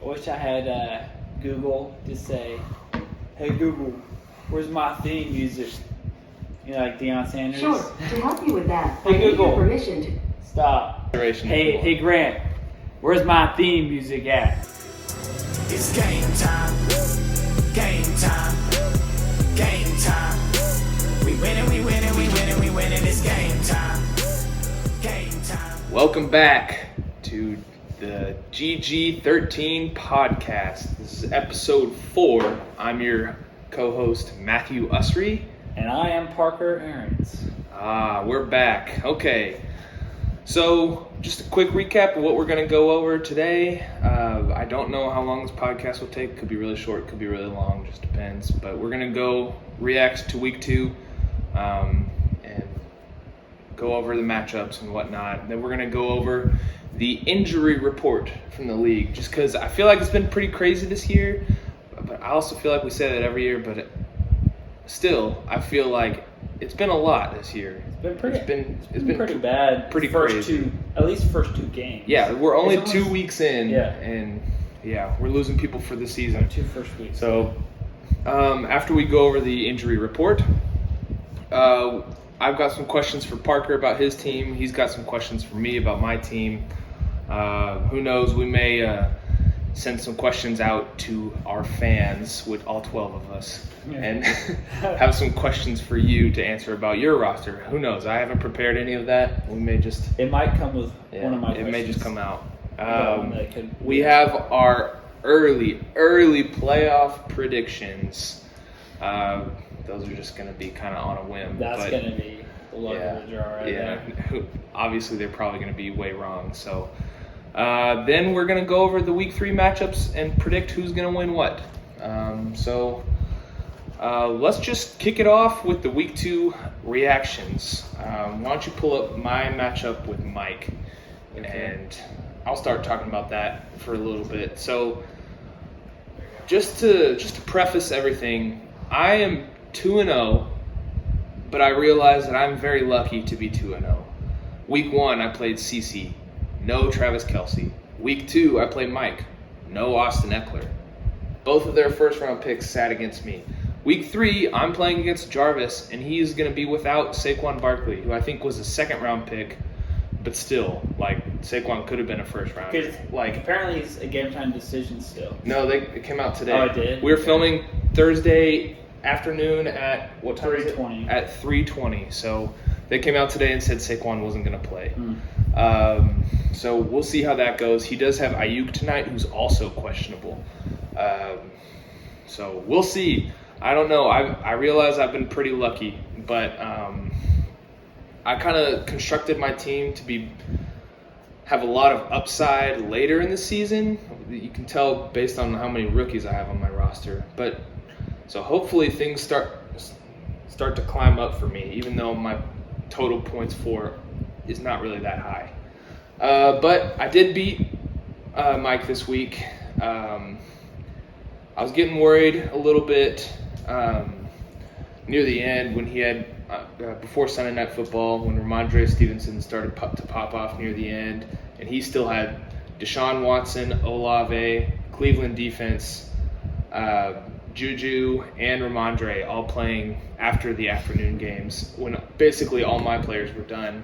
I wish I had Google to say, "Hey Google, where's my theme music?" You know, like Deion Sanders. Sure. To help you with that, Hey, I need Google. your permission to... Stop. Hey Grant, where's my theme music at? It's game time. Game time. Game time. We winning, we winning, we winning, we winning. It's game time. Game time. Welcome back to the GG13 podcast. This is episode 4. I'm your co-host Matthew Usry. And I am Parker Aarons. We're back. Okay. So, just a quick recap of what we're going to go over today. I don't know how long this podcast will take. Could be really short, could be really long, just depends. But we're going to go react to week 2 and go over the matchups and whatnot. Then we're going to go over the injury report from the league, just because I feel like it's been pretty crazy this year. But I also feel like we say that every year, but still, I feel like it's been a lot this year. It's been pretty bad. Pretty first crazy. At least first 2 games. Yeah, we're only It's 2 weeks in, Yeah. and we're losing people for the season. 2 first weeks. So, after we go over the injury report, I've got some questions for Parker about his team. He's got some questions for me about my team. Who knows? We may send some questions out to our fans, with all 12 of us, and have some questions for you to answer about your roster. Who knows? I haven't prepared any of that. We may just... It might come with one of my questions. It may just come out. We have our early playoff predictions. Those are just going to be kind of on a whim. That's going to be the luck of the draw right there. Obviously, they're probably going to be way wrong. So then we're going to go over the week 3 matchups and predict who's going to win what. Let's just kick it off with the week 2 reactions. Why don't you pull up my matchup with Mike, and I'll start talking about that for a little bit. So just to preface everything, I am 2-0, but I realize that I'm very lucky to be 2-0. Week 1, I played CeCe, no Travis Kelce. Week 2, I played Mike, no Austin Eckler. Both of their first-round picks sat against me. Week 3, I'm playing against Jarvis, and he's going to be without Saquon Barkley, who I think was a second-round pick, but still, Saquon could have been a first-round. Apparently it's a Gametime decision still. No, it came out today. Oh, it did? We were filming Thursday afternoon at what time is it? 3:20. At 3:20. So they came out today and said Saquon wasn't going to play. So we'll see how that goes. He does have Ayuk tonight, who's also questionable. So we'll see. I don't know. I realize I've been pretty lucky, but I kind of constructed my team to have a lot of upside later in the season. You can tell based on how many rookies I have on my roster. But so hopefully things start to climb up for me, even though my total points for is not really that high. But I did beat Mike this week. I was getting worried a little bit near the end when he had before Sunday Night Football, when Ramondre Stevenson started to pop off near the end, and he still had Deshaun Watson, Olave, Cleveland defense, Juju, and Ramondre all playing after the afternoon games when basically all my players were done.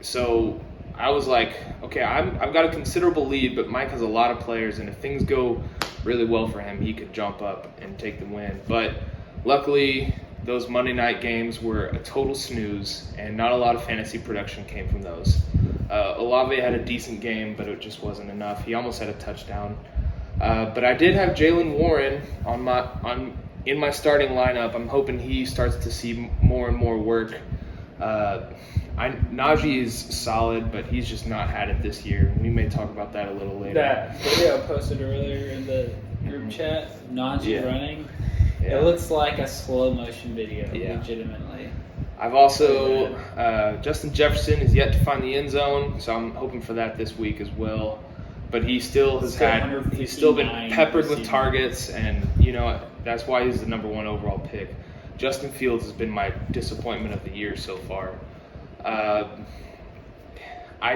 So I was like, okay, I've got a considerable lead, but Mike has a lot of players, and if things go really well for him, he could jump up and take the win. But luckily, those Monday night games were a total snooze, and not a lot of fantasy production came from those. Olave had a decent game, but it just wasn't enough. He almost had a touchdown. But I did have Jaylen Warren in my starting lineup. I'm hoping he starts to see more and more work. Najee is solid, but he's just not had it this year. We may talk about that a little later. That video I posted earlier in the group chat, Najee running, Yeah. it looks like a slow motion video, legitimately. I've also, Justin Jefferson is yet to find the end zone, so I'm hoping for that this week as well. But he still he's still been peppered with targets, and that's why he's the number 1 overall pick. Justin Fields has been my disappointment of the year so far. I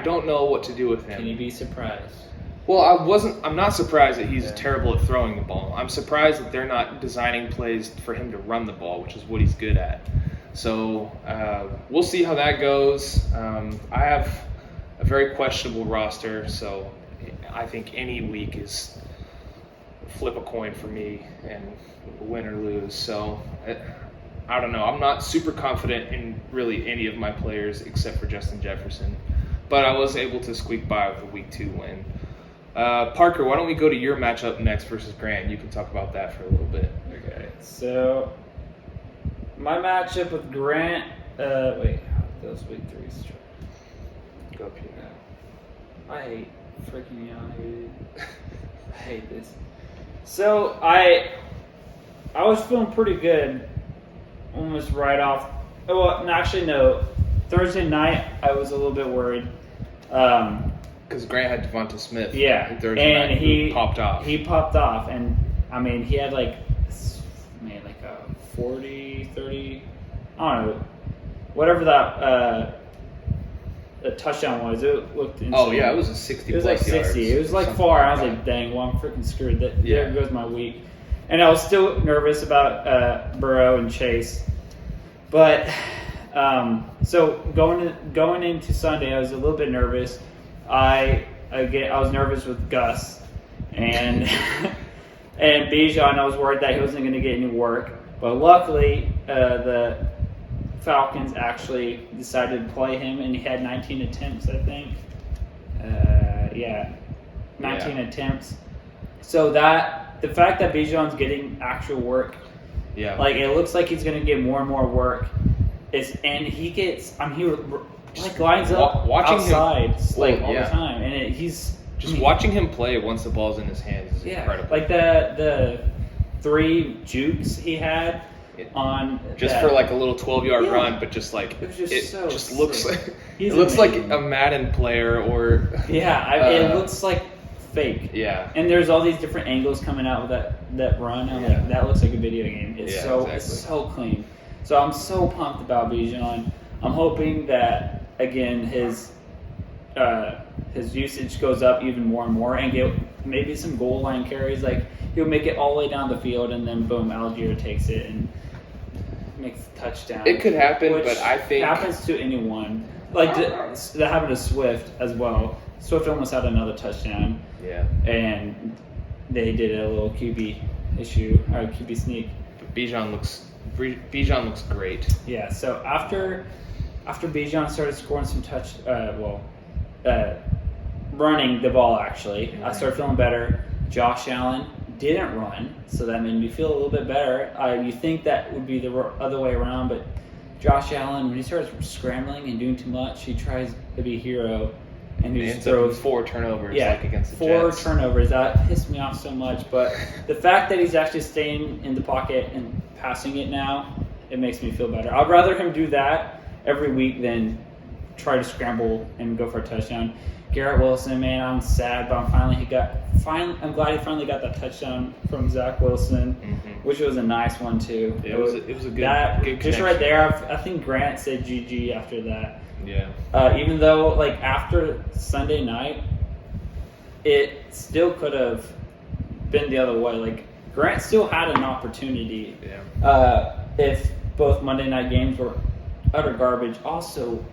don't know what to do with him. Can you be surprised? Well, I'm not surprised that he's terrible at throwing the ball. I'm surprised that they're not designing plays for him to run the ball, which is what he's good at. So we'll see how that goes. I have a very questionable roster, so I think any week is flip a coin for me and win or lose. So I don't know. I'm not super confident in really any of my players except for Justin Jefferson. But I was able to squeak by with a Week 2 win. Parker, why don't we go to your matchup next versus Grant? You can talk about that for a little bit. Okay, so my matchup with Grant. Wait, those Week 3s. Go up here. I hate freaking Yahoo, dude. I hate this. So I was feeling pretty good almost right off. Well, actually, no. Thursday night, I was a little bit worried. Because Grant had Devonta Smith. Yeah, Thursday and night, he popped off. He popped off, and I mean, he had like a 40, 30, I don't know, whatever that the touchdown was. It looked insane. Oh yeah, it was a 60. It was like 60. Yards, it was like far. I was like, dang, well, I'm freaking screwed. There goes my week. And I was still nervous about Burrow and Chase, but so going into Sunday, I was a little bit nervous. I was nervous with Gus and and Bijan. I was worried that he wasn't going to get any work, but luckily the Falcons actually decided to play him, and he had 19 attempts, I think. 19 attempts. So that the fact that Bijan's getting actual work, like it looks like he's going to get more and more work. He lines up outside all the time, and he's watching him play once the ball's in his hands is incredible. Like the 3 jukes he had on for like a little 12-yard run, but just like it looks like a Madden player or it looks like fake. Yeah, and there's all these different angles coming out with that run. I'm like, that looks like a video game. It's so clean. So I'm so pumped about Bijan. I'm hoping that again his usage goes up even more and more, and get maybe some goal line carries. Like he'll make it all the way down the field, and then boom, Algier takes it and makes a touchdown. It could happen, but I think happens to anyone. Like that happened to Swift as well. Swift almost had another touchdown. Yeah, and they did a little QB issue or QB sneak. But Bijan looks great. Yeah. So after Bijan started scoring some running the ball, actually, I started feeling better. Josh Allen didn't run, so that made me feel a little bit better. You think that would be the other way around, but Josh Allen, when he starts scrambling and doing too much, he tries to be a hero, and he just throws 4 turnovers like against the 4 Jets. turnovers. That pissed me off so much, but the fact that he's actually staying in the pocket and passing it now, it makes me feel better. I'd rather him do that every week than try to scramble and go for a touchdown. Garrett Wilson, man, I'm sad, but I'm glad he finally got that touchdown from Zach Wilson, which was a nice one too. It was a good just connection. right there. I think Grant said GG after that. Yeah. Even though like after Sunday night, it still could have been the other way. Like Grant still had an opportunity. Yeah. If both Monday night games were utter garbage. Also,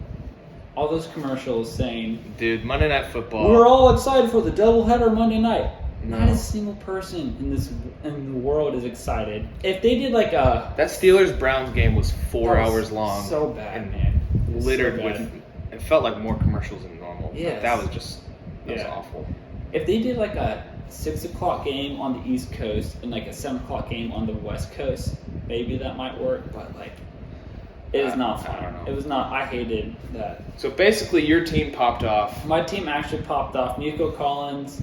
all those commercials saying, "Dude, Monday Night Football. We're all excited for the doubleheader Monday night." No. Not a single person in the world is excited. If they did like a that Steelers-Browns game was 4 hours long. So bad, man. Littered with. It felt like more commercials than normal. Yeah. That was awful. If they did like a 6 o'clock game on the East Coast and like a 7 o'clock game on the West Coast, maybe that might work. But like, it is not fun. I don't know. It was not. I hated that. So basically, your team popped off. My team actually popped off. Nico Collins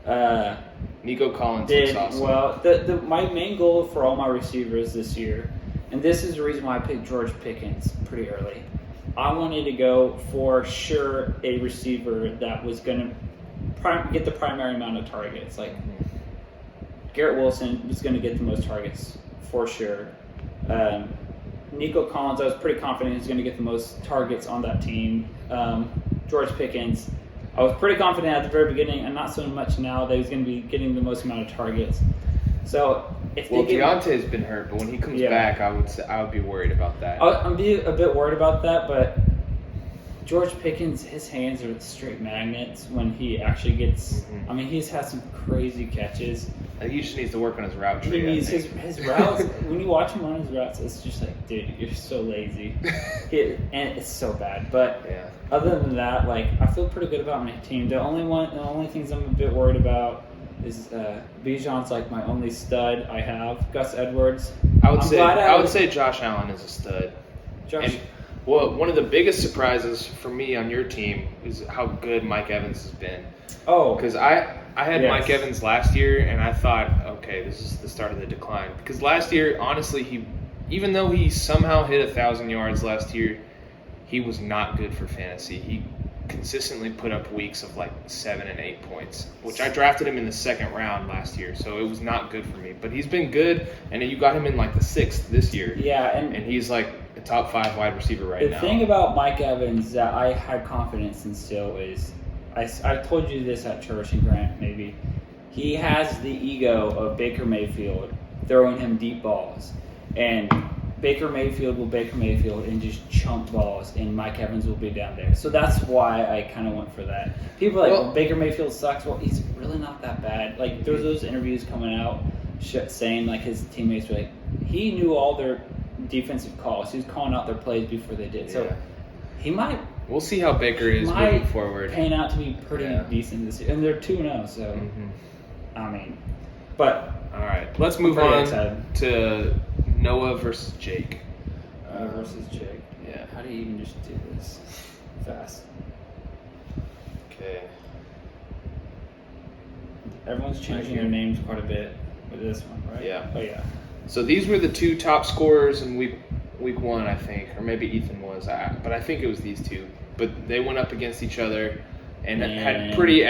did awesome. Well. My main goal for all my receivers this year, and this is the reason why I picked George Pickens pretty early. I wanted to go for sure a receiver that was going to get the primary amount of targets. Like Garrett Wilson was going to get the most targets for sure. Nico Collins, I was pretty confident he was going to get the most targets on that team. George Pickens, I was pretty confident at the very beginning, and not so much now that he's going to be getting the most amount of targets. So if they Deontay's been hurt, but when he comes back, I would be worried about that. I'm be a bit worried about that, but George Pickens, his hands are straight magnets when he actually gets. Mm-hmm. I mean, he's had some crazy catches. He just needs to work on his route He tree. needs his routes. When you watch him run his routes, it's just like, dude, you're so lazy, and it's so bad. But other than that, like, I feel pretty good about my team. The only things I'm a bit worried about is Bijan's like my only stud I have. Gus Edwards. I would say Josh Allen is a stud. Well, one of the biggest surprises for me on your team is how good Mike Evans has been. Oh, because I had Mike Evans last year, and I thought, okay, this is the start of the decline. Because last year, honestly, even though he somehow hit 1,000 yards last year, he was not good for fantasy. He consistently put up weeks of like 7 and 8 points, which I drafted him in the second round last year, so it was not good for me. But he's been good, and you got him in like the 6th this year. Yeah, and he's like a top 5 wide receiver right now. The thing about Mike Evans that I had confidence in still is, I told you this at church and Grant maybe, he has the ego of Baker Mayfield throwing him deep balls, and Baker Mayfield will Baker Mayfield and just chunk balls, and Mike Evans will be down there. So that's why I kind of went for that. People are like, well, Baker Mayfield sucks. Well, he's really not that bad. Like, there's those interviews coming out saying, like, his teammates were like, he knew all their defensive calls. He was calling out their plays before they did. So he might. We'll see how Baker is moving forward. Pan out to be pretty decent this year. And they're 2-0, so, I mean, but. All right, let's move on to Noah versus Jake. Noah versus Jake. Yeah. How do you even just do this fast? Okay. Everyone's changing their names quite a bit with this one, right? Yeah. Oh, yeah. So these were the 2 top scorers in week 1, I think, or maybe Ethan was, but I think it was these 2. But they went up against each other and had pretty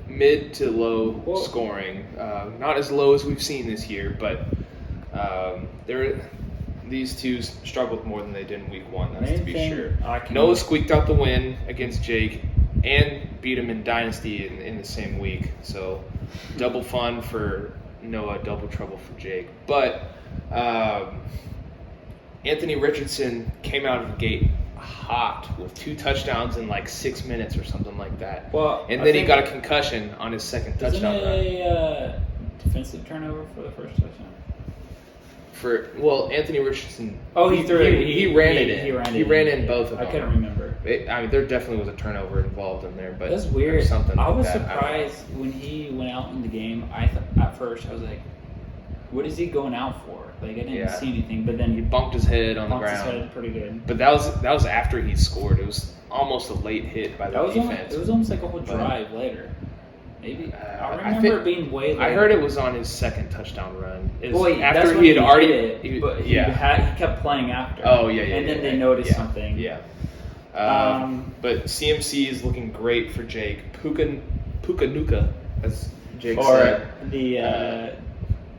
mid to low scoring. Not as low as we've seen this year, but these 2 struggled more than they did in week 1. That's to be sure. Noah squeaked out the win against Jake and beat him in Dynasty in the same week. So double fun for Noah, double trouble for Jake. But Anthony Richardson came out of the gate hot with 2 touchdowns in like 6 minutes or something like that. Well, and then he got a concussion on his second touchdown run. A defensive turnover for the first touchdown? Anthony Richardson. Oh, he threw it. He ran it in. He ran in both of them. I couldn't remember. There definitely was a turnover involved in there, but that's weird. Something I was surprised when he went out in the game. At first I was like, what is he going out for? Like, I didn't see anything, but then he bumped his head on the ground. Bumped his head pretty good. But that was after he scored. It was almost a late hit by the defense. It was almost like a whole drive later. Maybe I remember it being way later. I heard it was on his second touchdown run. After he had already he kept playing after. Oh yeah, and then they noticed something. Yeah. But CMC is looking great for Jake. Puka Nuka, as Jake said.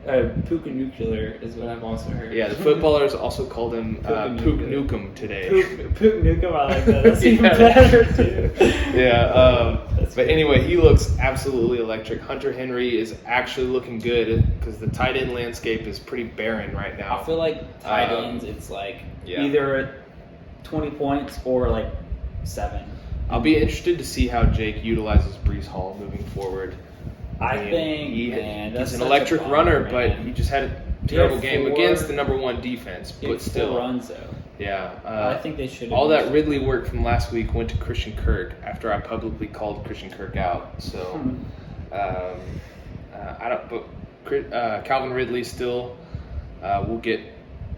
Or the Puka Nuclear is what I've also heard. Yeah, the footballers also called him Puka Nukem today. Puka Nukem, I like that. That's even better, too. Yeah, but anyway, he looks absolutely electric. Hunter Henry is actually looking good because the tight end landscape is pretty barren right now. I feel like tight ends, it's like either 20 points or like 7. I'll be interested to see how Jake utilizes Breece Hall moving forward. I think he's an electric runner, but he just had a terrible game against the number 1 defense. But still, runs though. Yeah, I think they should. All that Ridley work from last week went to Christian Kirk after I publicly called Christian Kirk out. So, I don't. But Calvin Ridley still will get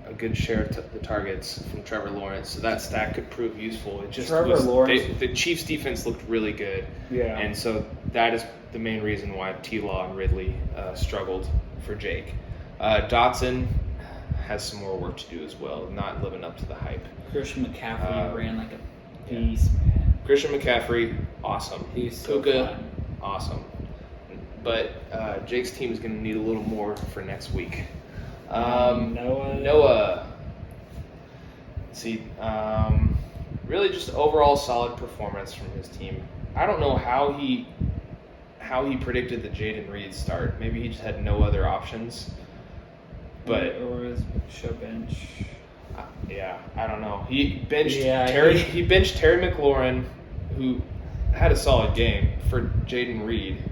a good share of the targets from Trevor Lawrence, so that stack could prove useful. It just the Chiefs' defense looked really good, and so that is the main reason why T-Law and Ridley struggled for Jake. Dotson has some more work to do as well, not living up to the hype. Christian McCaffrey ran like a beast, man. Christian McCaffrey, awesome. He's so Puka, fun. Awesome. But Jake's team is going to need a little more for next week. Noah. Let's see. really just overall solid performance from his team. I don't know how he predicted the Jaden Reed start. Maybe he just had no other options. But or was show bench. Yeah, I don't know. He benched Yeah, Terry. He benched Terry McLaurin, who had a solid game, for Jaden Reed,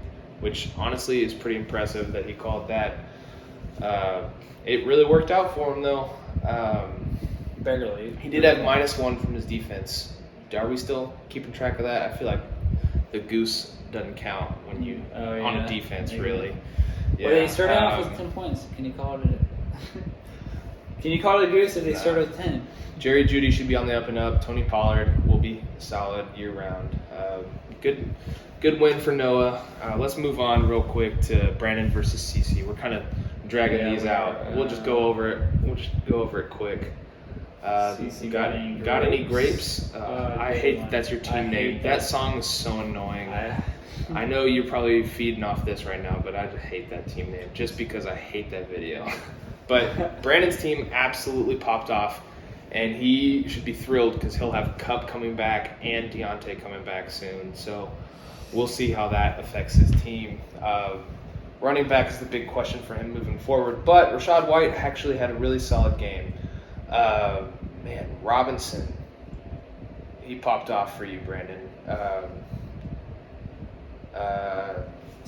which honestly is pretty impressive that he called that. It really worked out for him though. Barely. He did have -1 from his defense. Are we still keeping track of that? I feel like the goose doesn't count when you on a defense, maybe. really. Yeah. Well, they started off with 10 points. Can you call it Can you call it a goose if they start with 10? Jerry Jeudy should be on the up and up. Tony Pollard will be solid year round. Good win for Noah. Let's move on real quick to Brandon versus CC. We're kind of dragging these out. We'll just go over it. We'll just go over it quick. CC got any grapes? I hate that's your team name. That song is so annoying. I know you're probably feeding off this right now, but I just hate that team name just because I hate that video. But Brandon's team absolutely popped off, and he should be thrilled because he'll have Cup coming back and Deontay coming back soon. So we'll see how that affects his team. Running back is the big question for him moving forward, but Rachaad White actually had a really solid game. Robinson, he popped off for you, Brandon.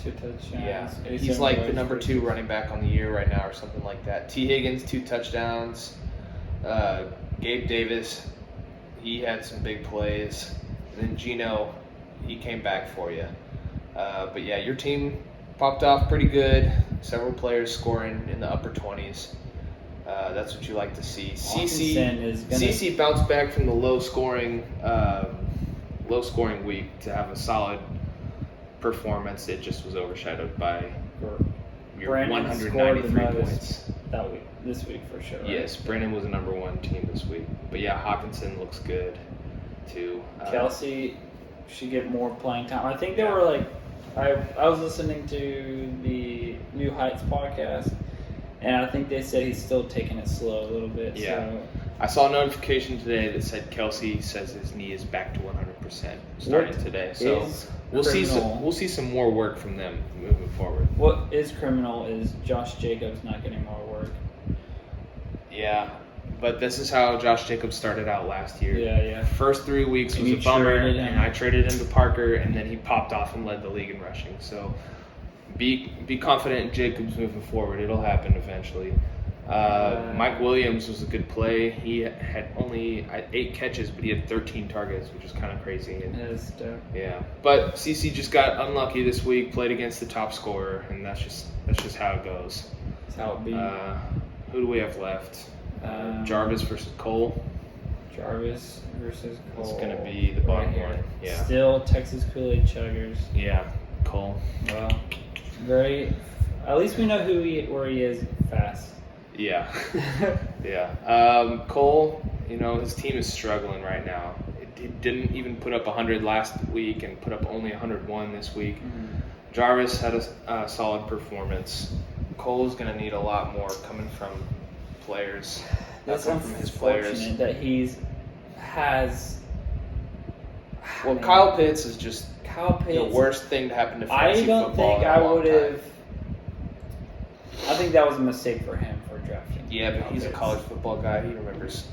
2 touchdowns. Yeah, he's like the number 2 running back on the year right now or something like that. T. Higgins, 2 touchdowns. Gabe Davis, he had some big plays. And then Gino, he came back for you. But yeah, your team popped off pretty good. Several players scoring in the upper 20s. That's what you like to see. CC bounced back from the low scoring week to have a solid performance. It just was overshadowed by your Brandon 193 points this week for sure. Right? Yes, Brandon was the number 1 team this week. But yeah, Hawkinson looks good too. Kelsey should get more playing time. I think they were like, I was listening to the New Heights podcast, and I think they said he's still taking it slow a little bit. Yeah. So. I saw a notification today that said Kelsey says his knee is back to 100% starting today. So we'll see some more work from them moving forward. What is criminal is Josh Jacobs not getting more work. Yeah, but this is how Josh Jacobs started out last year. Yeah. First 3 weeks was a bummer, and I traded him to Parker, and then he popped off and led the league in rushing. So be confident in Jacobs moving forward. It'll happen eventually. Mike Williams was a good play. He had only 8 catches, but he had 13 targets, which is kind of crazy. And, that is dope. Yeah, but CC just got unlucky this week. Played against the top scorer, and that's just how it goes. That's how it be. Who do we have left? Jarvis versus Cole. Jarvis versus Cole. It's gonna be the bottom one. Yeah. Still Texas Kool-Aid chuggers. Yeah, Cole. Well, at least we know where he is fast. Yeah. Yeah. Cole, his team is struggling right now. He didn't even put up 100 last week and put up only 101 this week. Mm-hmm. Jarvis had a solid performance. Cole's going to need a lot more coming from players. That's from his players. That has. Well, Kyle Pitts is just the worst thing to happen to fantasy football. I don't think I would have. I think that was a mistake for him for drafting. Yeah, but he's a college football guy. He remembers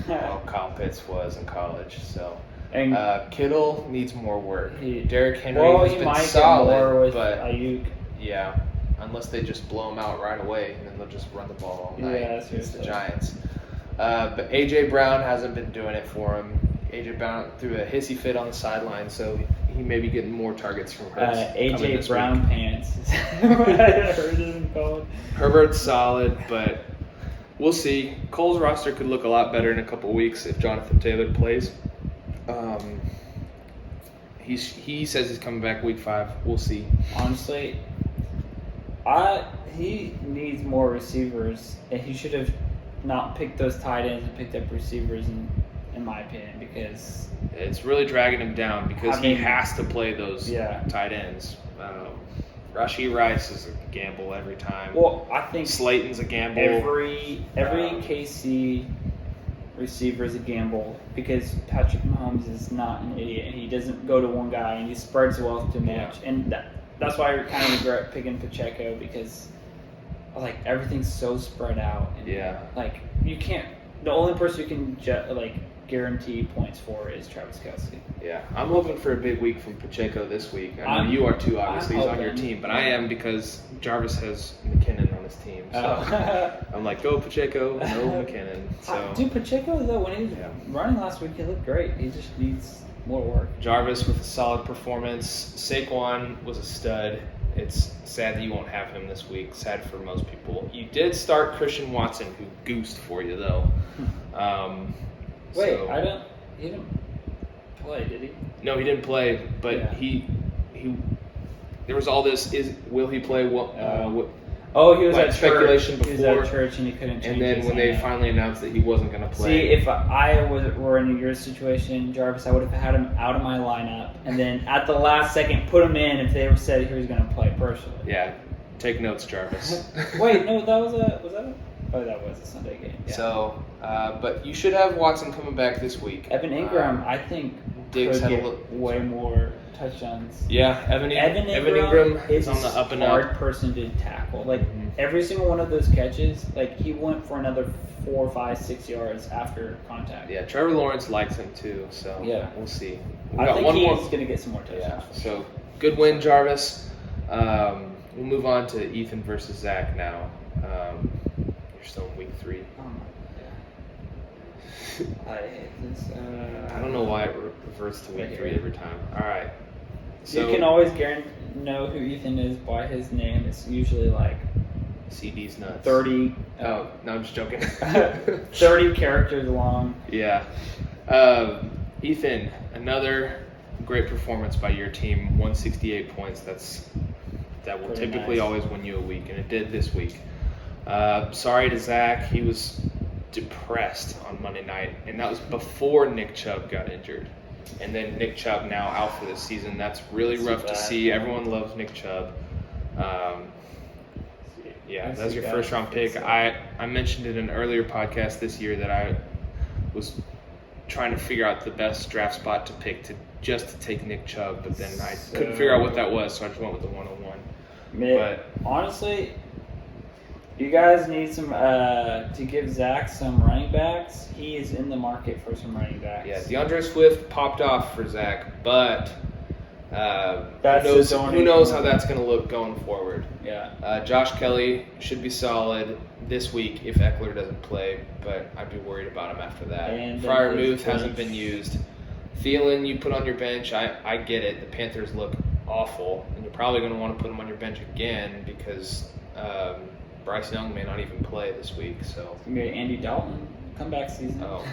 how Kyle Pitts was in college. So, and Kittle needs more work. Derrick Henry has been solid, but Ayuk. Yeah, unless they just blow him out right away, and then they'll just run the ball all night against the Giants. But A.J. Brown hasn't been doing it for him. A.J. Brown threw a hissy fit on the sideline, so he may be getting more targets from Hurts. A.J. Brown pants. What I heard him called. Herbert's solid, but we'll see. Cole's roster could look a lot better in a couple weeks if Jonathan Taylor plays. He says he's coming back week 5. We'll see. Honestly, he needs more receivers, and he should have not picked those tight ends and picked up receivers, in my opinion, because it's really dragging him down because he has to play those tight ends. Rashee Rice is a gamble every time. Well, I think Slayton's a gamble. Every KC receiver is a gamble because Patrick Mahomes is not an idiot and he doesn't go to one guy and he spreads the wealth too much. And that's why I kind of regret picking Pacheco because like everything's so spread out. And, like you can't. The only person you can guarantee points for is Travis Kelce. Yeah, I'm hoping for a big week from Pacheco this week. I know you are too, obviously. He's on your team, but I am because Jarvis has McKinnon on his team. So I'm like, go Pacheco, no McKinnon. So Dude, Pacheco, though, when he was running last week, he looked great. He just needs more work. Jarvis with a solid performance. Saquon was a stud. It's sad that you won't have him this week. Sad for most people. You did start Christian Watson, who goosed for you, though. Wait, he didn't play, did he? No, he didn't play, but he there was all this, will he play? He was at speculation church. before. He was at church and he couldn't change And then his when they name. finally announced that he wasn't going to play. See, if I were in your situation, Jarvis, I would have had him out of my lineup and then at the last second put him in if they ever said he was going to play personally. Yeah, take notes, Jarvis. Wait, no, that was a Sunday game. Yeah. So, but you should have Watson coming back this week. Evan Ingram, I think, Diggs could had get way more touchdowns. Yeah, Evan Ingram is on the up and hard up. person to tackle. Like every single one of those catches, like he went for another 4, 5, 6 yards after contact. Yeah, Trevor Lawrence likes him too, so we'll see. I think he's going to get some more touchdowns. Yeah, so good win, Jarvis. We'll move on to Ethan versus Zach now. You're still in week 3. Oh my God. I hate this. I don't know why it reverts to week 3 every time. All right. So you can always know who Ethan is by his name. It's usually like CD's nuts. 30. Oh, no, I'm just joking. 30 characters long. Yeah. Ethan, another great performance by your team. 168 points. That will Pretty typically nice. always win you a week, and it did this week. Sorry to Zach. He was depressed on Monday night, and that was before Nick Chubb got injured. And then Nick Chubb now out for the season. That's really rough to see. Everyone loves Nick Chubb. That's your first round pick. I mentioned it in an earlier podcast this year that I was trying to figure out the best draft spot to pick to take Nick Chubb, but then I couldn't figure out what that was, so I just went with the 101. But honestly, you guys need some to give Zach some running backs. He is in the market for some running backs. Yeah, DeAndre Swift popped off for Zach, but who knows how that's going to look going forward. Yeah. Josh Kelly should be solid this week if Eckler doesn't play, but I'd be worried about him after that. And Freiermuth hasn't been used. Thielen, you put on your bench. I get it. The Panthers look awful, and you're probably going to want to put him on your bench again because Bryce Young may not even play this week. So It's going to be Andy Dalton comeback season. Oh.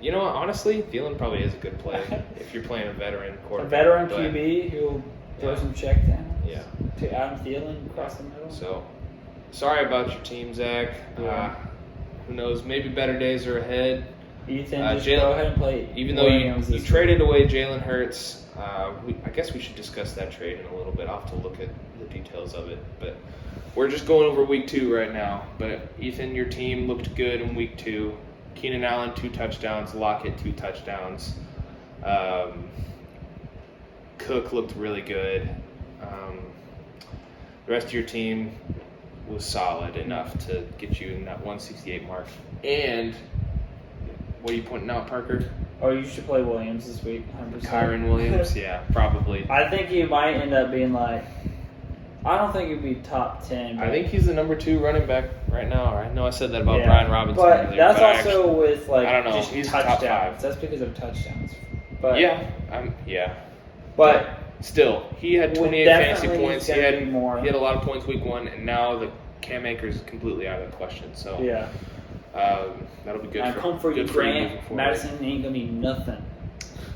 You know what? Honestly, Thielen probably is a good play if you're playing a veteran quarterback. A veteran QB who will throw some check downs. Yeah. To Adam Thielen across the middle. So, sorry about your team, Zach. Who knows? Maybe better days are ahead. Ethan, just go ahead and play. Even though you traded away Jalen Hurts, I guess we should discuss that trade in a little bit. I'll have to look at the details of it. But we're just going over week 2 right now. But Ethan, your team looked good in week 2. Keenan Allen, 2 touchdowns. Lockett, 2 touchdowns. Cook looked really good. The rest of your team was solid enough to get you in that 168 mark. And what are you pointing out, Parker? Oh, you should play Williams this week, 100%. Kyron Williams, yeah, probably. I think he might end up being I don't think he'd be top 10. I think he's the number 2 running back right now. I know I said that about Brian Robinson but earlier. That's but also with I don't know. just He's top 5. That's because of touchdowns. But yeah. But still, he had 28 fantasy points. He had a lot of points week 1, and now the Cam Akers is completely out of the question. So that'll be good. I come for you, Grant. Madison ain't gonna be nothing.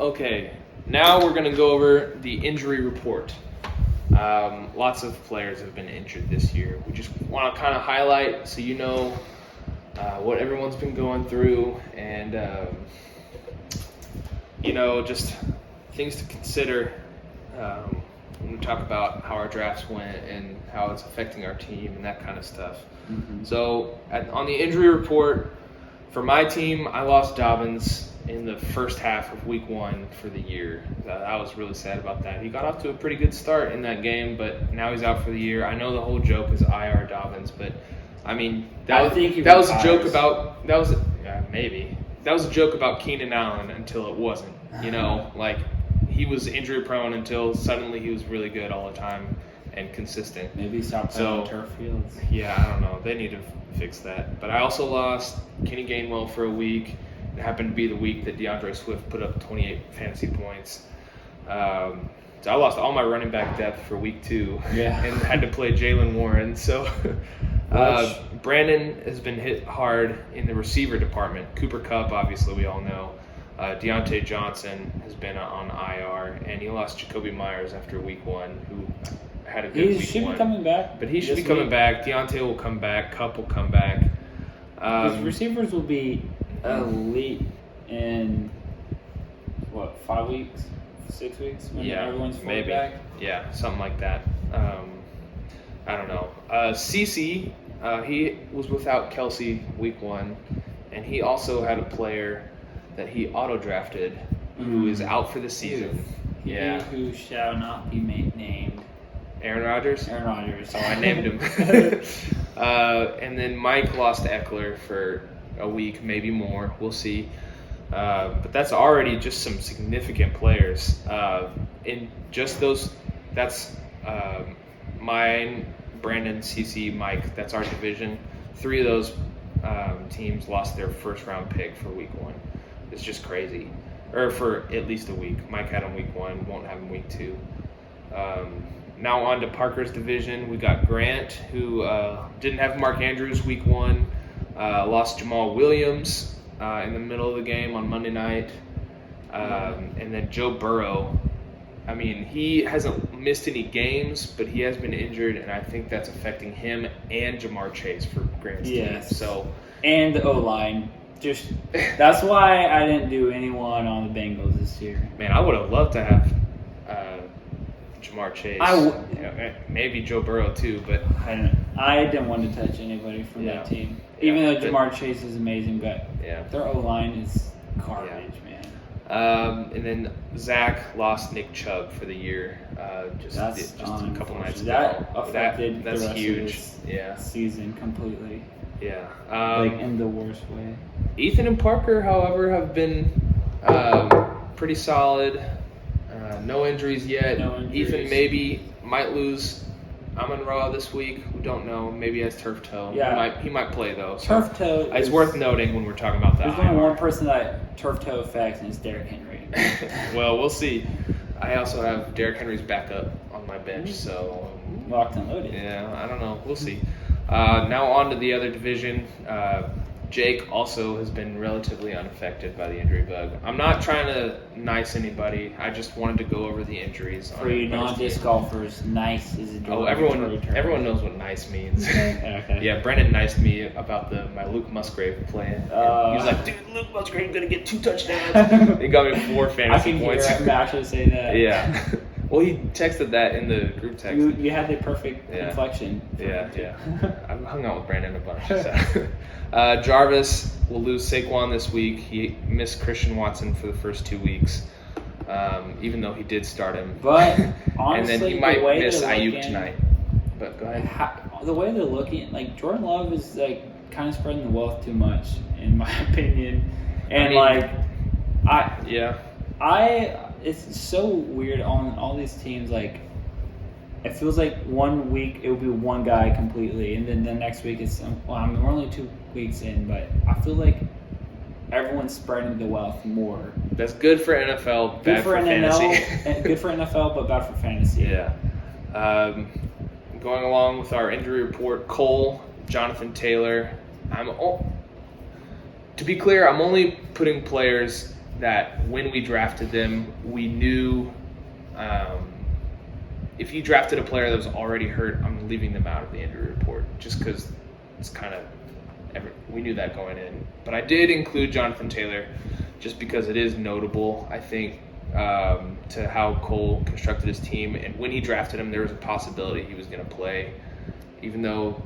Okay, now we're gonna go over the injury report. Lots of players have been injured this year. We just want to kind of highlight so you know what everyone's been going through and just things to consider when we talk about how our drafts went and how it's affecting our team and that kind of stuff. Mm-hmm. So on the injury report, For my team, I lost Dobbins in the first half of week 1 for the year. I was really sad about that. He got off to a pretty good start in that game, but now he's out for the year. I know the whole joke is IR Dobbins, but I mean that was a joke about maybe that was a joke about Keenan Allen until it wasn't. You know, like he was injury prone until suddenly he was really good all the time and consistent. Maybe stop playing on turf fields. Yeah, I don't know. They need to fix that. But I also lost Kenny Gainwell for a week. It happened to be the week that DeAndre Swift put up 28 fantasy points. So I lost all my running back depth for week 2 and had to play Jalen Warren. So Brandon has been hit hard in the receiver department. Cooper Kupp, obviously, we all know. Deontay Johnson has been on IR, and he lost Jacoby Myers after week 1, who had a good week 1. He should be coming back. But he should be coming back. Deontay will come back. Kupp will come back. His receivers will be elite in, 5 weeks? 6 weeks? When everyone's fully back? Yeah, something like that. I don't know. CC, he was without Kelsey week 1, and he also had a player that he auto-drafted who is out for the season. Yeah. Who shall not be named. Aaron Rodgers? Aaron Rodgers. Oh, I named him. And then Mike lost Eckler for a week, maybe more. We'll see. But that's already just some significant players. In just those, that's mine, Brandon, CC, Mike. That's our division. 3 of those teams lost their first-round pick for week 1. It's just crazy. Or for at least a week. Mike had him week 1, won't have him week 2. Now on to Parker's division. We got Grant, who didn't have Mark Andrews week 1. Lost Jamal Williams in the middle of the game on Monday night. And then Joe Burrow. I mean, he hasn't missed any games, but he has been injured, and I think that's affecting him and Jamar Chase for Grant's team. So, and the O-line. That's why I didn't do anyone on the Bengals this year. Man, I would have loved to have Jamar Chase. Maybe Joe Burrow too, but I didn't want to touch anybody from that team. Even though Jamar Chase is amazing, but their O-line is garbage, man. And then Zach lost Nick Chubb for the year. Just a couple nights ago. That affected that's the rest huge. Of this season completely. Yeah. In the worst way. Ethan and Parker, however, have been pretty solid. No injuries yet. Ethan maybe might lose Amon-Ra this week. We don't know. Maybe he has turf toe. Yeah. He might play, though. Turf toe it's worth noting when we're talking about that. There's only one person that turf toe affects, and it's Derrick Henry. Well, we'll see. I also have Derrick Henry's backup on my bench, so... Locked and loaded. Yeah, I don't know. We'll see. Now on to the other division. Jake also has been relatively unaffected by the injury bug. I'm not trying to nice anybody. I just wanted to go over the injuries. For you non-disc golfers, nice is a term. Everyone knows what nice means. Okay. Yeah, Brendan niced me about my Luke Musgrave playing. He was like, dude, Luke Musgrave's going to get 2 touchdowns. He got me 4 fantasy points. I can hear him actually say that. Yeah. Well, he texted that in the group text. You had the perfect inflection. Yeah. I've hung out with Brandon a bunch. So. Jarvis will lose Saquon this week. He missed Christian Watson for the first 2 weeks, even though he did start him. But honestly, and then he might miss Ayuk tonight. But go ahead. The way they're looking, Jordan Love is kind of spreading the wealth too much, in my opinion. And it's so weird on all these teams. It feels like 1 week it will be one guy completely, and then the next week it's we're only 2 weeks in, but I feel like everyone's spreading the wealth more. That's good for NFL, bad for fantasy. Good for NFL, but bad for fantasy. Yeah. Going along with our injury report, Cole, Jonathan Taylor. To be clear, I'm only putting players that when we drafted them, we knew. If you drafted a player that was already hurt, I'm leaving them out of the injury report just because it's kind of we knew that going in. But I did include Jonathan Taylor just because it is notable, I think, to how Cole constructed his team. And when he drafted him, there was a possibility he was going to play, even though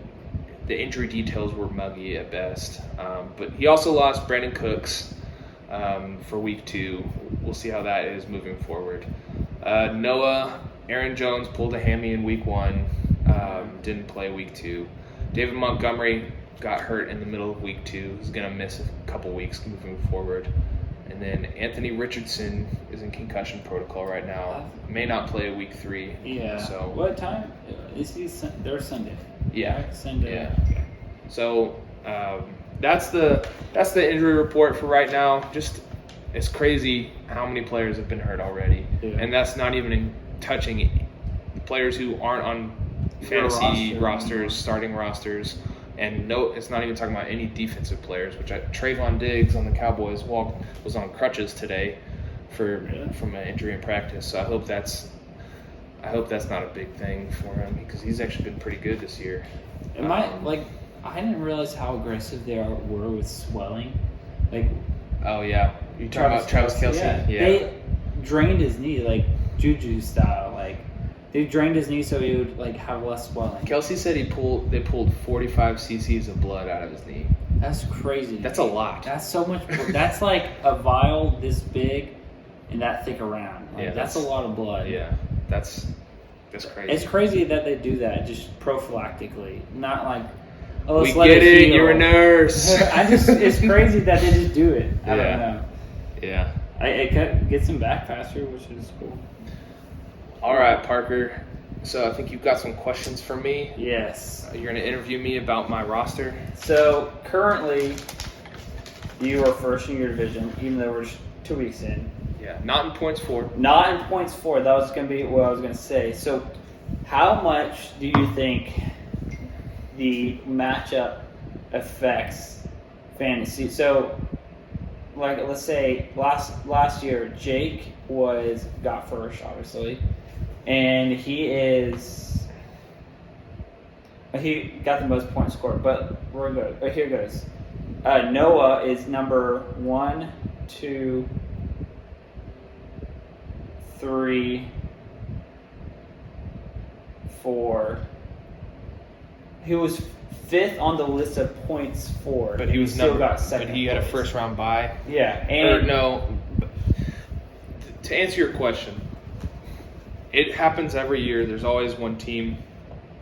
the injury details were muggy at best. But he also lost Brandon Cooks for week 2. We'll see how that is moving forward. Aaron Jones pulled a hammy in week 1, didn't play week 2. David Montgomery got hurt in the middle of week 2. He's going to miss a couple weeks moving forward. And then Anthony Richardson is in concussion protocol right now. May not play week 3. Yeah. So what time is he? They're Sunday. Yeah. Right? Sunday. Yeah. Okay. So that's the injury report for right now. Just it's crazy how many players have been hurt already, and that's not even touching players who aren't on fantasy rosters, starting rosters. And it's not even talking about any defensive players, which Trayvon Diggs on the Cowboys was on crutches today from an injury in practice. So I hope that's not a big thing for him because he's actually been pretty good this year. I didn't realize how aggressive they were with swelling. Oh yeah, you talking about Travis Kelce? Yeah. Yeah. They drained his knee like Juju style. They drained his knee so he would have less swelling. Kelce said they pulled 45 cc's of blood out of his knee. That's crazy. That's a lot. That's so much. That's like a vial this big and that thick around. That's a lot of blood. Yeah, that's crazy. It's crazy that they do that just prophylactically, not like. Oh, We get it. Heal. You're a nurse. It's crazy that they just do it. I don't know. Yeah. It gets him back faster, which is cool. All right, Parker. So I think you've got some questions for me. Yes. You're going to interview me about my roster. So currently, you are first in your division, even though we're just 2 weeks in. Yeah, not in points for. Not in points for. That was going to be what I was going to say. So, how much do you think the matchup affects fantasy? So, let's say last year, Jake got first, obviously. And he got the most points scored, but we're good. But here goes. Noah is number 1, 2, 3, 4. He was 5th on the list of points for, but he was still got second. But he had a first round bye. Yeah, and to answer your question. It happens every year. There's always one team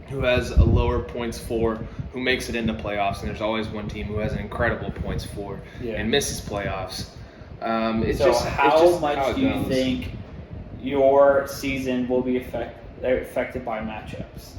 who has a lower points for who makes it into playoffs, and there's always one team who has an incredible points for and misses playoffs. How much do you think your season will be affected by matchups?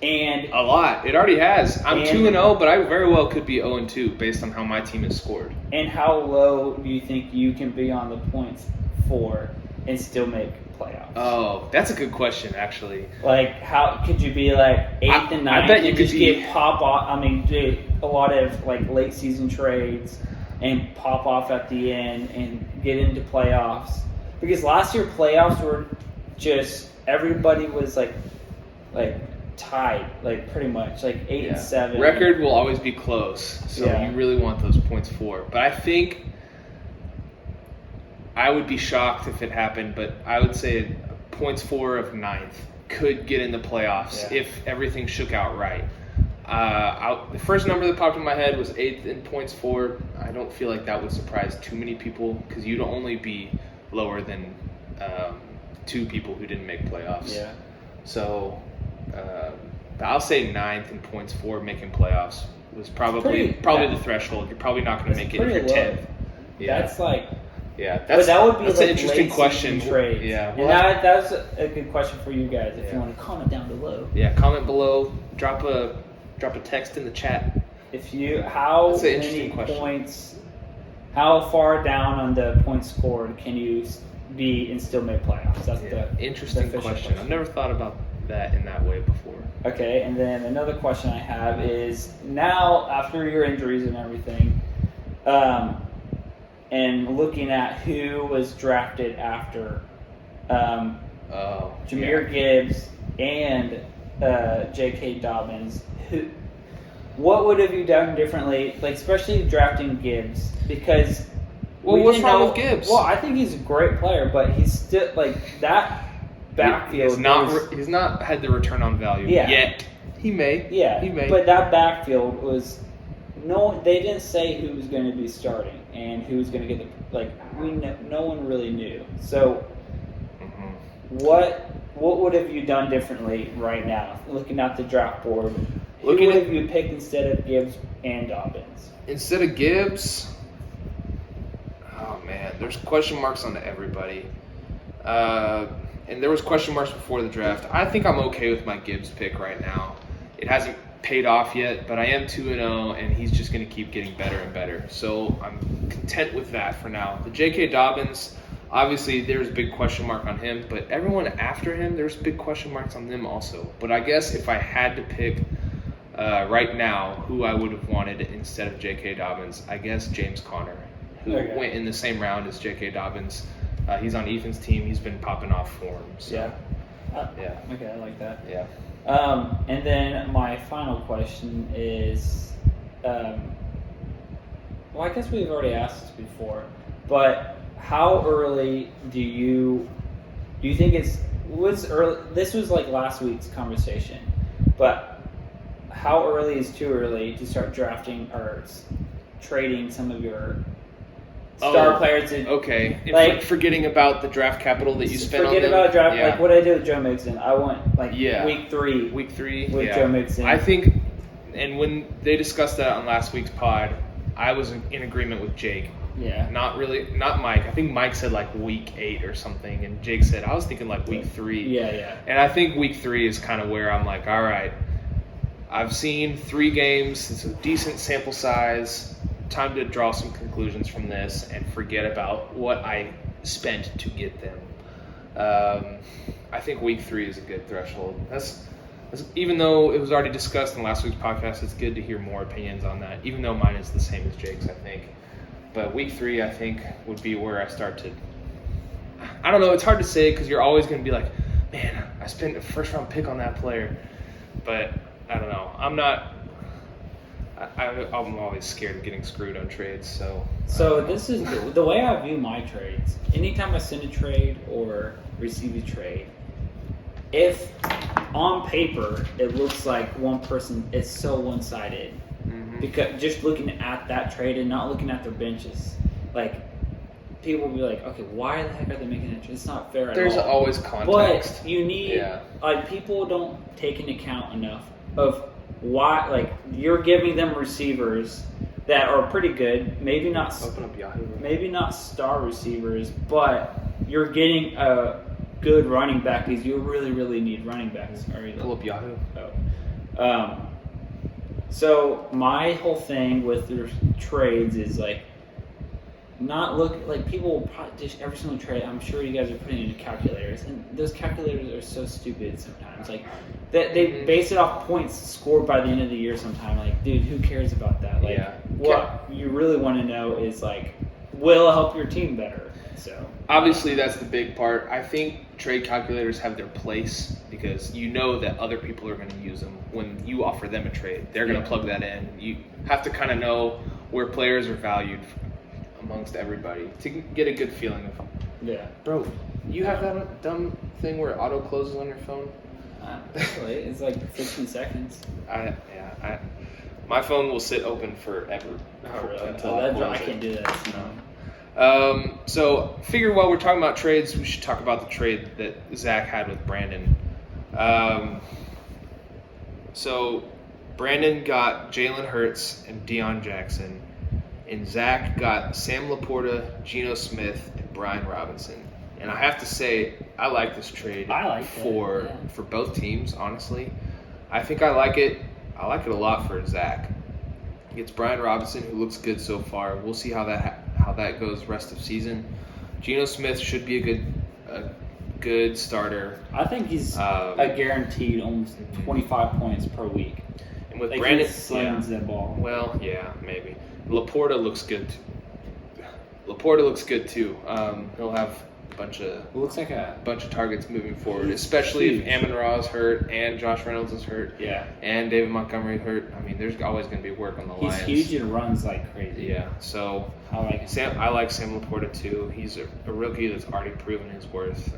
And a lot. It already has. I'm 2-0, but I very well could be 0-2 based on how my team has scored. And how low do you think you can be on the points for and still make playoffs? Oh, that's a good question, actually. How could you be 8th and 9th? I bet you could get pop off. I mean, do a lot of late season trades and pop off at the end and get into playoffs. Because last year playoffs were just everybody was tied, pretty much 8 and 7. Record will always be close, so you really want those points for. But I think. I would be shocked if it happened, but I would say points for of 9th could get in the playoffs if everything shook out right. The first number that popped in my head was 8th in points for. I don't feel like that would surprise too many people because you'd only be lower than 2 people who didn't make playoffs. Yeah. So I'll say 9th in points for making playoffs was probably the threshold. You're probably not going to make it if you're 10th. Yeah. That's Yeah, that's an interesting question. Trades. Yeah, well, that's a good question for you guys. If you want to comment down below. Yeah, comment below. Drop a text in the chat. How many points? How far down on the points scored can you be and still make playoffs? That's the interesting question. I've never thought about that in that way before. Okay, and then another question I have is now after your injuries and everything. And looking at who was drafted after Jahmyr Gibbs and J.K. Dobbins, what would have you done differently, especially drafting Gibbs? Because what's wrong with Gibbs? Well, I think he's a great player, but he's still that backfield. He's not had the return on value yet. He may. Yeah, He may. but that backfield was they didn't say who was going to be starting and who was going to get no one really knew. So what would have you done differently right now, looking at the draft board? Who would have you picked instead of Gibbs and Dobbins? Instead of Gibbs, oh man, there's question marks on everybody. And there was question marks before the draft. I think I'm okay with my Gibbs pick right now. It hasn't paid off yet, but I am 2-0, and he's just going to keep getting better and better. So I'm content with that for now. The J.K. Dobbins, obviously there's a big question mark on him, but everyone after him, there's big question marks on them also. But I guess if I had to pick right now who I would have wanted instead of J.K. Dobbins, I guess James Conner, who went in the same round as J.K. Dobbins. He's on Ethan's team. He's been popping off for him. So. Yeah. Okay, I like that. Yeah. And then my final question is, well, I guess we've already asked this before, but how early do you think was early? This was like last week's conversation, but how early is too early to start drafting or trading some of your star players? Okay. Like, forgetting about the draft capital that you spent on them. Forget about draft. Like what I did with Joe Mixon. I went week 3. Week 3 with Joe Mixon. I think, and when they discussed that on last week's pod, I was in agreement with Jake. Yeah. Not Mike. I think Mike said like week 8 or something, and Jake said I was thinking like week 3. Yeah. And I think week 3 is kind of where I'm like, all right, I've seen 3 games. It's a decent sample size. Time to draw some conclusions from this and forget about what I spent to get them. I think week 3 is a good threshold. That's even though it was already discussed in last week's podcast, it's good to hear more opinions on that, even though mine is the same as Jake's, I think. But week 3, I think, would be where I start to... I don't know, it's hard to say because you're always going to be like, man, I spent a first-round pick on that player. But I don't know. I'm always scared of getting screwed on trades, so... So this is the way I view my trades. Anytime I send a trade or receive a trade, if on paper it looks like one person, it's so one-sided. Because just looking at that trade and not looking at their benches, like people will be like, okay, why the heck are they making that trade? It's not fair at all. There's always context. But you need, people don't take into account enough of why, like, you're giving them receivers that are pretty good, maybe not star receivers, but you're getting a good running back because you really, really need running backs. Pull up Yahoo. So my whole thing with the trades is like not look like people will probably just every single trade. I'm sure you guys are putting into calculators, and those calculators are so stupid sometimes. Like they base it off points scored by the end of the year. Sometimes, like, dude, who cares about that? Like, what you really want to know is like, will it help your team better? So obviously, that's the big part. I think trade calculators have their place because you know that other people are going to use them when you offer them a trade. They're going to plug that in. You have to kind of know where players are valued amongst everybody to get a good feeling of. Yeah, bro, you have that dumb thing where it auto closes on your phone. Actually, it's like 15 seconds. My phone will sit open forever. Oh, really? I can't do that. No. So figure while we're talking about trades, we should talk about the trade that Zach had with Brandon. So Brandon got Jalen Hurts and Deion Jackson, and Zach got Sam Laporta, Geno Smith, and Brian Robinson. And I have to say, I like this trade for both teams, honestly. I think I like it. I like it a lot for Zach. He gets Brian Robinson, who looks good so far. We'll see how that goes rest of season. Geno Smith should be a good starter. I think he's a guaranteed almost 25 points per week. And with Brandon, slings that ball. Well, yeah, maybe. Laporta looks good. Laporta looks good too. He'll have a bunch of targets moving forward, especially if Amon-Ra's hurt and Josh Reynolds is hurt. Yeah. And David Montgomery hurt. I mean, there's always going to be work on the Lions. He's huge and runs like crazy. Yeah. So I like Sam. I like Sam Laporta too. He's a rookie that's already proven his worth.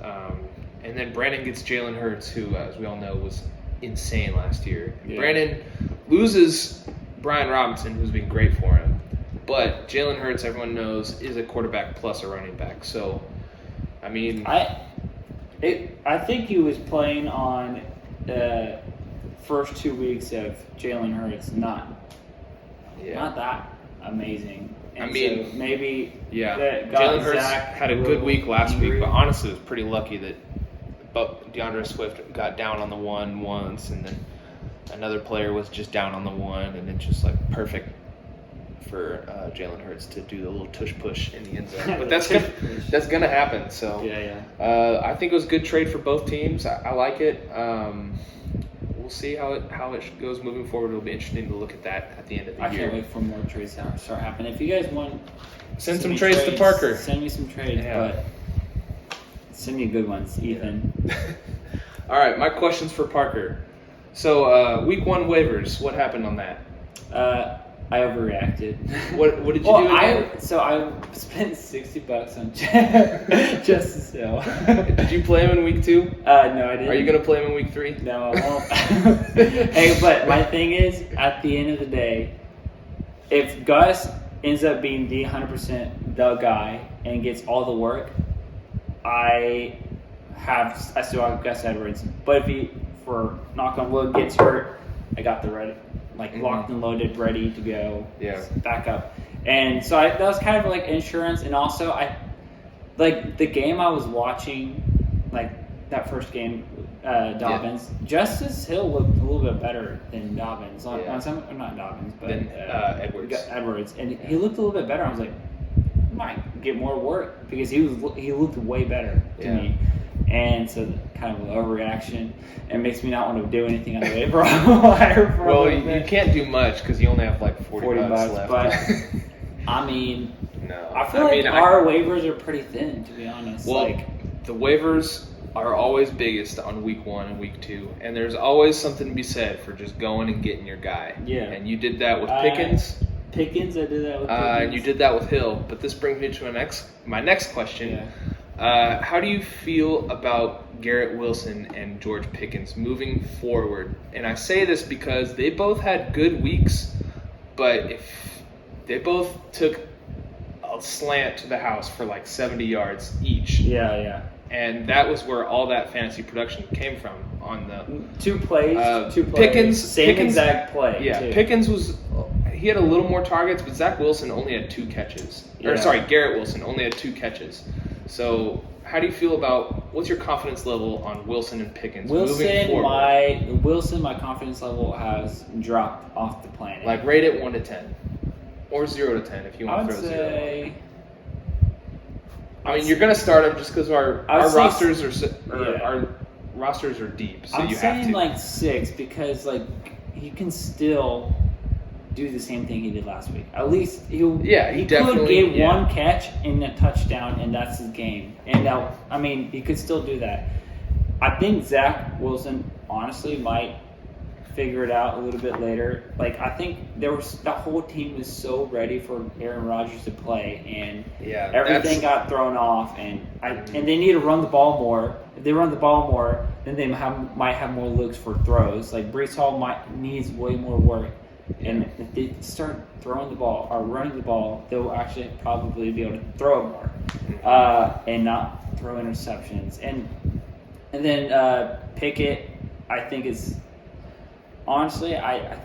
And then Brandon gets Jalen Hurts, who, as we all know, was insane last year. Yeah. Brandon loses Brian Robinson, who's been great for him. But Jalen Hurts, everyone knows, is a quarterback plus a running back. So, I mean... I think he was playing on the first 2 weeks of Jalen Hurts not that amazing. And I mean, so maybe Jalen Hurts had a good week last week, but honestly was pretty lucky that DeAndre Swift got down on the one once, and then another player was just down on the one, and it's just like perfect for Jalen Hurts to do the little tush push in the end zone. But that's gonna happen. So I think it was a good trade for both teams. I like it. We'll see how it goes moving forward. It'll be interesting to look at that at the end of the year. I can't wait for more trades to start happening. If you guys want, send some trades to Parker. Send me some trades, but send me good ones, Ethan. All right, my questions for Parker. So week 1 waivers. What happened on that? I overreacted. What did you do again? I spent $60 on Justice Hill. Did you play him in week 2? No, I didn't. Are you going to play him in week 3? No, I won't. Hey, but my thing is, at the end of the day, if Gus ends up being the 100% the guy and gets all the work, I still have Gus Edwards. But if he, for knock on wood, gets hurt, I got the ready. Locked and loaded, ready to go. Yeah. Back up. And so that was kind of like insurance. And also, the game I was watching, that first game, Dobbins, Justice Hill looked a little bit better than Dobbins. Not Dobbins, but Edwards. Edwards. And he looked a little bit better. I was like, he might get more work because he looked way better to me. And so kind of an overreaction. It makes me not want to do anything on the waiver wire for well, you can't do much because you only have like 40 bucks left. But I mean, no. I feel our waivers are pretty thin, to be honest. Well, the waivers are always biggest on week 1 and week 2, and there's always something to be said for just going and getting your guy. Yeah. And you did that with Pickens. I did that with Pickens. And you did that with Hill. But this brings me to my next question. Yeah. How do you feel about Garrett Wilson and George Pickens moving forward? And I say this because they both had good weeks, but if they both took a slant to the house for like 70 yards each. Yeah. And that was where all that fantasy production came from on the two plays. Pickens, exact play. Yeah, too. Pickens he had a little more targets, but Zach Wilson only had 2 catches. Garrett Wilson only had 2 catches. So, how do you feel about what's your confidence level on Wilson and Pickens moving forward? My confidence level has dropped off the planet. Like rate it 1 to 10, or 0 to 10 if you want to throw 0. I mean, you're gonna start them just because our rosters are deep, so I'm you have to. I'm saying 6 because you can still do the same thing he did last week. At least he could get one catch and a touchdown, and that's his game. And he could still do that. I think Zach Wilson honestly might figure it out a little bit later. I think the whole team was so ready for Aaron Rodgers to play, and everything got thrown off. And they need to run the ball more. If they run the ball more, then they might have more looks for throws. Breece Hall needs way more work. And if they start throwing the ball or running the ball, they'll actually probably be able to throw it more and not throw interceptions. And then Pickett, I think is honestly, I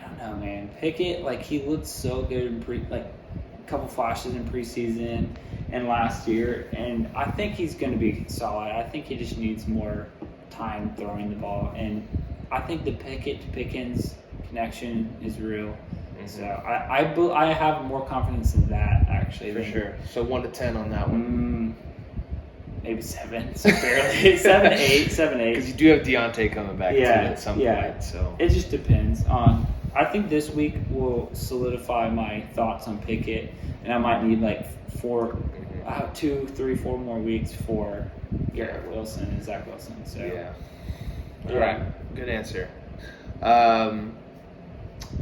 don't know, man. Pickett, he looked so good in a couple flashes in preseason and last year, and I think he's going to be solid. I think he just needs more time throwing the ball, and I think the Pickett to Pickens connection is real. Mm-hmm. So I have more confidence in that actually. For sure. So 1 to 10 on that one. Maybe 7. So barely 7, 8. Because you do have Deontay coming back too at some point. So it just depends on. I think this week will solidify my thoughts on Pickett, and I might need 2, 3, 4 more weeks for Garrett Wilson and Zach Wilson. So all right, good answer.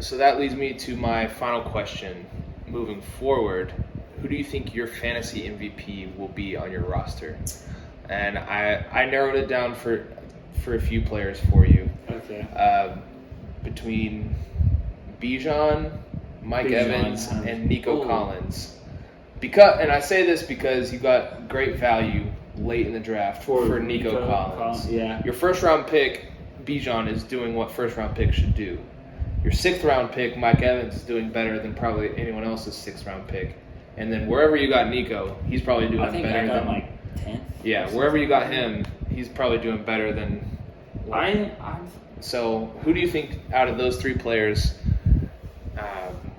So that leads me to my final question. Moving forward, who do you think your fantasy MVP will be on your roster? And I narrowed it down for a few players for you. Okay. Between Bijan, Mike Evans, and Nico Collins. And I say this because you got great value late in the draft for Nico Collins. Yeah. Your first round pick, Bijan, is doing what first round pick should do. Your 6th round pick, Mike Evans, is doing better than probably anyone else's 6th round pick. And then wherever you got Nico, he's probably doing better than. I got him like 10th. Yeah, wherever you got him, he's probably doing better than. So who do you think out of those 3 players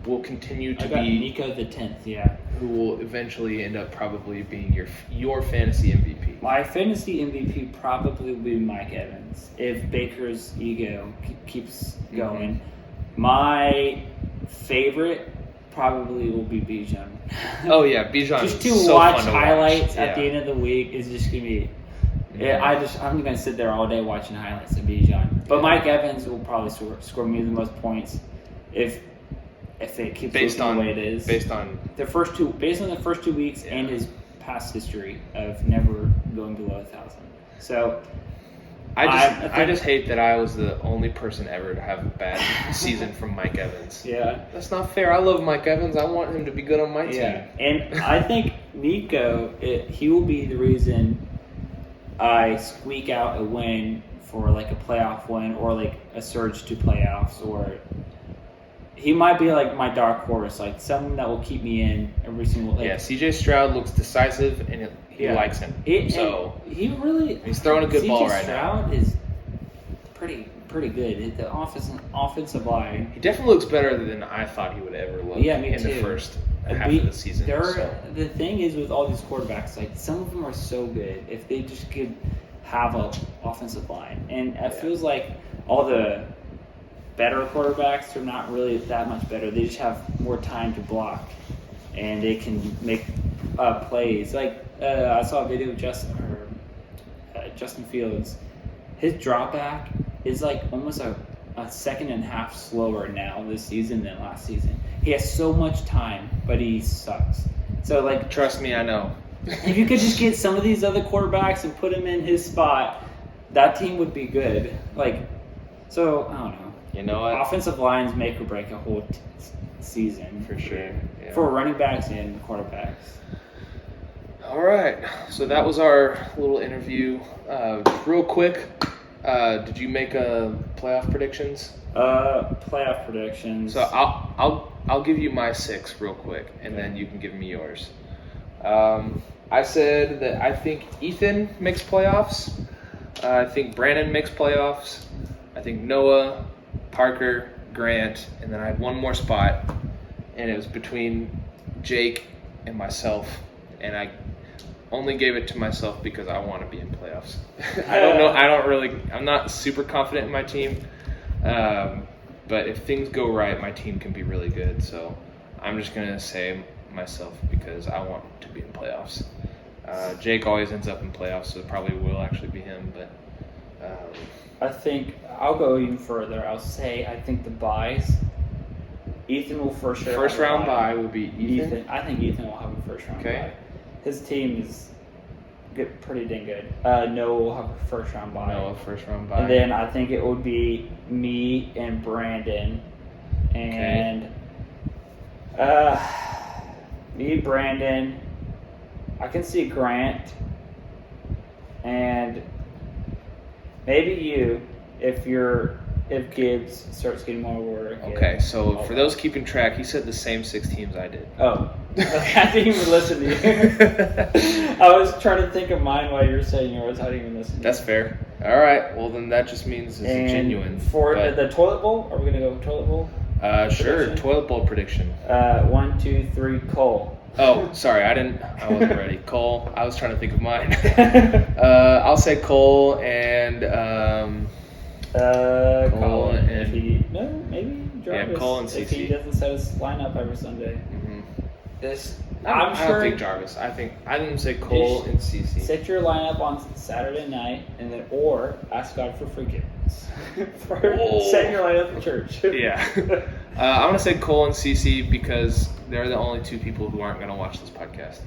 will continue to be Nico the 10th? Yeah. Who will eventually end up probably being your fantasy MVP? My fantasy MVP probably will be Mike Evans if Baker's ego keeps going. My favorite probably will be Bijan. Oh yeah, Bijan. Just to so watch fun to highlights watch. at the end of the week is just gonna be. I'm gonna sit there all day watching highlights of Bijan. But Mike Evans will probably score me the most points if it keeps looking the way it is. Based on the first 2 weeks and his past history of never going below 1,000. So I just hate that I was the only person ever to have a bad season from Mike Evans. Yeah. That's not fair. I love Mike Evans. I want him to be good on my team. Yeah. And I think Nico, he will be the reason I squeak out a win for like a playoff win or like a surge to playoffs, or he might be like my dark horse, like something that will keep me in every single. Yeah, CJ Stroud looks decisive and he likes him. He's throwing a good ball right now. Stroud is pretty good. The offensive line. He definitely looks better than I thought he would ever look. Yeah, me in too. the first half of the season. The thing is with all these quarterbacks, like some of them are so good if they just could have an offensive line, and it feels like all the better quarterbacks are not really that much better. They just have more time to block, and they can make plays. Like I saw a video of Justin Fields. His drop back is like almost a second and a half slower now this season than last season. He has so much time, but he sucks. So like, trust me, I know. If you could just get some of these other quarterbacks and put him in his spot, that team would be good. Like, so I don't know. You know what? Offensive lines make or break a whole season for sure. Yeah. For running backs and quarterbacks. All right, so that was our little interview. Real quick, did you make playoff predictions? Playoff predictions. So I'll give you my 6 real quick, and then you can give me yours. I said that I think Ethan makes playoffs. I think Brandon makes playoffs. I think Noah, Parker, Grant, and then I had one more spot, and it was between Jake and myself, and I only gave it to myself because I want to be in playoffs. I don't know. I'm not super confident in my team, but if things go right, my team can be really good. So I'm just gonna say myself because I want to be in playoffs. Jake always ends up in playoffs, so it probably will actually be him. But I think I'll go even further. I'll say I think the buys. Ethan will first round bye will be Ethan. I think Ethan will have a first round bye. His team is pretty dang good. Noah will have a first round bye. And then I think it would be me and Brandon. And me, Brandon. I can see Grant. And maybe you if Gibbs starts getting more work. Okay, so for those keeping track, he said the same 6 teams I did. Oh. I didn't even listen to you. I was trying to think of mine while you were saying yours. I didn't even listen to you. That's fair. All right. Well, then that just means it's genuine. For the toilet bowl, are we going to go toilet bowl? Sure. Toilet bowl prediction. 1, 2, 3, Cole. Oh, sorry. I wasn't ready. Cole. I was trying to think of mine. I'll say Cole and Cole and maybe Jarvis. Yeah, Cole and CC. If he doesn't set his lineup every Sunday. Mm-hmm. I don't think Jarvis. I didn't say Cole and CC. Set your lineup on Saturday night, and then or ask God for forgiveness. Set your lineup at church. Yeah, I'm gonna say Cole and CC because they're the only 2 people who aren't gonna watch this podcast.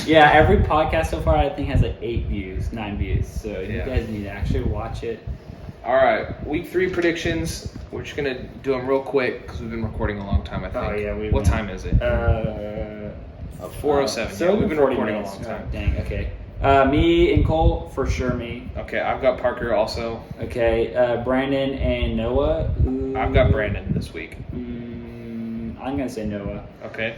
Yeah, every podcast so far I think has like 8 views, 9 views. So you guys need to actually watch it. All right, week 3 predictions. We're just gonna do them real quick because we've been recording a long time. I think. Oh yeah, What time is it? 4:07. So Yeah, we've been 40 recording minutes. a long time. Oh, dang. Okay. Me and Cole for sure. Me. Okay, I've got Parker also. Okay. Brandon and Noah. Ooh. I've got Brandon this week. I'm gonna say Noah. Okay.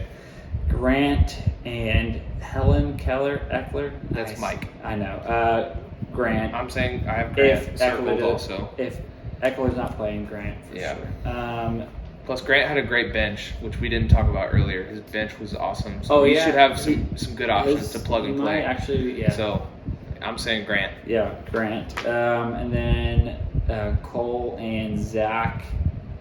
Grant and Helen Eckler. That's Nice. Mike. I know. Grant. I'm saying I have Grant If circled Eckler also. If Eckler's not playing, Grant for Yeah. sure. Plus, Grant had a great bench, which we didn't talk about earlier. His bench was awesome. So Oh, we yeah. should have some good options to plug he and might play. Actually, yeah. So I'm saying Grant. Yeah, Grant. And then Cole and Zach.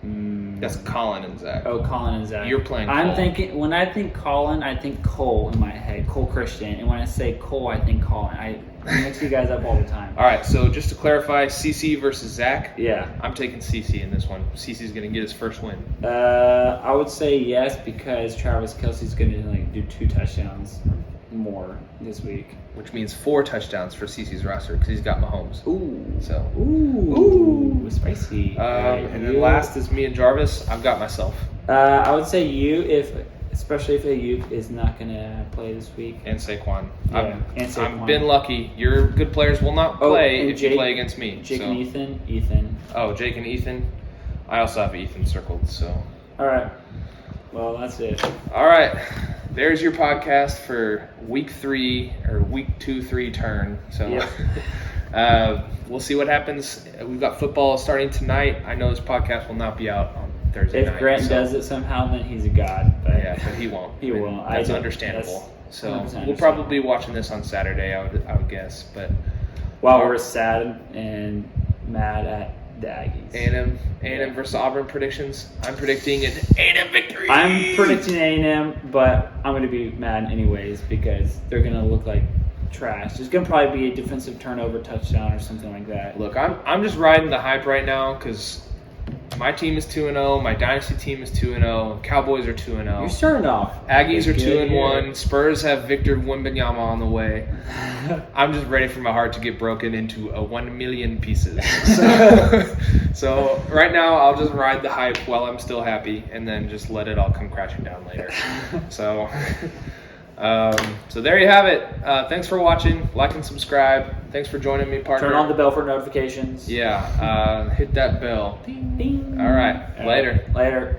That's Colin and Zach. Oh, Colin and Zach. You're playing I'm Cole. thinking, when I think Colin, I think Cole in my head. Cole Christian. And when I say Cole, I think Colin. I mix you guys up all the time. All right, so just to clarify, CC versus Zach. Yeah. I'm taking CC in this one. CC's going to get his first win. I would say yes because Travis Kelce's going to do 2 touchdowns more this week. Which means 4 touchdowns for CC's roster because he's got Mahomes. Ooh. So. Ooh. Spicy. And then last is me and Jarvis. I've got myself. I would say especially if Ayuk is not going to play this week. And Saquon. Yeah, and Saquon. I've been lucky. Your good players will not play and if Jake- you play against me. Jake so. and Ethan. Oh, Jake and Ethan. I also have Ethan circled. So. All right. Well, that's it. All right. There's your podcast for week 3 or week 2-3 turn. So. Yep. We'll see what happens. We've got football starting tonight. I know this podcast will not be out on Thursday night. If Grant so- does it somehow, then he's a god. But Yeah, but he won't. He won't. That's I- understandable. that's So 100% we'll probably be watching this on Saturday, I would guess. But while we're sad and mad at the Aggies. A&M versus Auburn predictions. I'm predicting an A&M victory. I'm predicting A&M, but I'm going to be mad anyways because they're going to look like trash. There's going to probably be a defensive turnover touchdown or something like that. Look, I'm just riding the hype right now because my team is 2-0. My dynasty team is 2-0. Cowboys are 2-0. You're starting off. Aggies are good 2-1. Spurs have Victor Wembanyama on the way. I'm just ready for my heart to get broken into 1 million pieces. So right now, I'll just ride the hype while I'm still happy, and then just let it all come crashing down later. So there you have it. Thanks for watching. Like and subscribe. Thanks for joining me, Parker. Turn on the bell for notifications. Yeah, hit that bell. Ding. All right, later. Later.